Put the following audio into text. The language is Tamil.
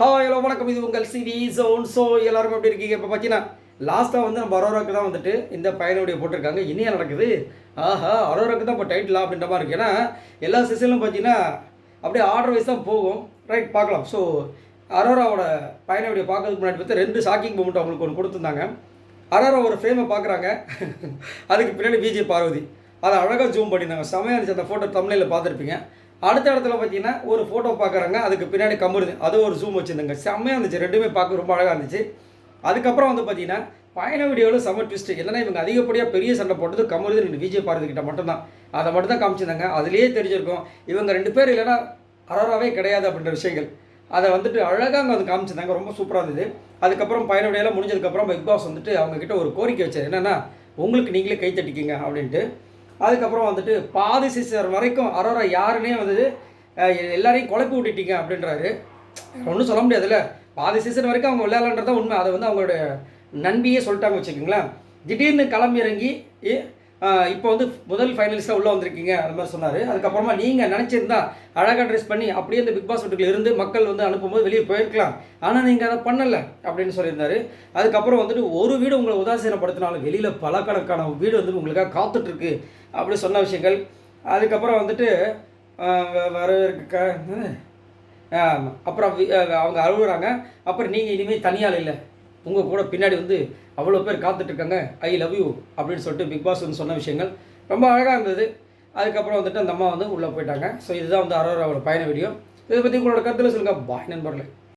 ஹாய் ஹலோ வணக்கம், இது உங்கள் சிவி ஜோன். ஸோ எல்லாரும் எப்படி இருக்கீங்க? இப்போ பார்த்தீங்கன்னா லாஸ்ட்டாக வந்து நம்ம அரோராக்கு தான் வந்துட்டு இந்த பயனுடைய போட்டிருக்காங்க. இனியா நடக்குது, ஆஹா அரோராக்கு தான் இப்போ டைட்டிலா அப்படின்ற மாதிரி இருக்குது. ஏன்னா எல்லா சீசன்லும் பார்த்தீங்கன்னா அப்படியே ஆர்டர் வைஸ் தான் போகும். ரைட், பார்க்கலாம். ஸோ அரோராவோட பயனுடைய பார்க்கறதுக்கு முன்னாடி பார்த்து 2 ஷாக்கிங் மூமெண்ட் அவங்களுக்கு ஒன்று கொடுத்துருந்தாங்க. அரோரா ஒரு ஃப்ரேமை பார்க்குறாங்க, அதுக்கு பின்னாடி விஜய் பார்வதி அதை அழகாக ஜூம் பண்ணியிருந்தாங்க. செமையாக இருந்துச்சு. அந்த ஃபோட்டோ தமிழில் பார்த்துருப்பீங்க. அடுத்த இடத்துல பார்த்தீங்கன்னா ஒரு ஃபோட்டோ பார்க்குறாங்க, அதுக்கு பின்னாடி கமருது, அது ஒரு ஜூம் வச்சுருந்தாங்க. செம்மையாக இருந்துச்சு, ரெண்டுமே பார்க்க ரொம்ப அழகாக இருந்துச்சு. அதுக்கப்புறம் வந்து பார்த்தீங்கன்னா பயண வீடியோவில் செம்ம ட்விஸ்ட்டு. என்னன்னா இவங்க அதிகப்படியாக பெரிய சண்டை போட்டது கமருது விஜய் பார்வதிக்கிட்ட மட்டும்தான். அதை மட்டும் தான் காமிச்சிருந்தாங்க. அதுலேயே தெரிஞ்சிருக்கும் இவங்க 2 பேர் இல்லைன்னா அரோராவே கிடையாது அப்படின்ற விஷயங்கள். அதை வந்துட்டு அழகாக அங்கே வந்து காமிச்சிருந்தாங்க. ரொம்ப சூப்பராக இருந்தது. அதுக்கப்புறம் பயண வீடியோலாம் முடிஞ்சதுக்கப்புறம் பிக் பாஸ் வந்துட்டு அவங்கக்கிட்ட ஒரு கோரிக்கை வச்சார். என்னென்னா உங்களுக்கு நீங்களே கை தட்டிக்கிங்க அப்படின்ட்டு. அதுக்கப்புறம் வந்துட்டு பாதி சீசன் வரைக்கும் அரோரா யாருன்னே வந்து எல்லாரையும் குழப்பி விட்டுட்டீங்க அப்படின்றாரு. ஒன்றும் சொல்ல முடியாதுல்ல, பாதி சீசன் வரைக்கும் அவங்க விளையாடலன்றதான் உண்மை. அதை வந்து அவங்களோட நண்பியே சொல்லிட்டாங்க வச்சுக்கோங்களேன். திடீர்னு கிளம்பி இறங்கி இப்போ வந்து முதல் ஃபைனலிஸ்ட்டாக உள்ளே வந்திருக்கீங்க அது மாதிரி சொன்னார். அதுக்கப்புறமா நீங்கள் நினச்சிருந்தா அழகாக ட்ரெஸ் பண்ணி அப்படியே இந்த பிக் பாஸ் வீட்டுக்குள்ள இருந்து மக்கள் வந்து அனுப்பும்போது வெளியே போயிருக்கலாம், ஆனால் நீங்கள் அதை பண்ணலை அப்படின்னு சொல்லியிருந்தார். அதுக்கப்புறம் வந்துட்டு ஒரு வீடு உங்களை உதாசீனப்படுத்தினாலும் வெளியில் பலக்கணக்கான வீடு வந்து உங்களுக்காக காத்துட்ருக்கு அப்படி சொன்ன விஷயங்கள். அதுக்கப்புறம் வந்துட்டு வரவேற்க அப்புறம் அவங்க அழுகுறாங்க. அப்புறம் நீங்கள் இனிமேல் தனியால் இல்லை, உங்கள் கூட பின்னாடி வந்து அவ்வளோ பேர் காத்துட்ருக்காங்க, ஐ லவ் யூ அப்படின்னு சொல்லிட்டு பிக் பாஸ் வந்து சொன்ன விஷயங்கள் ரொம்ப அழகாக இருந்தது. அதுக்கப்புறம் வந்துட்டு அந்த அம்மா வந்து உள்ளே போயிட்டாங்க. ஸோ இதுதான் வந்து அரோராவோட பயண வீடியோ. இதை பற்றி உங்களோட கருத்தில் சொல்லுங்கள். பாய் நண்பர்களே.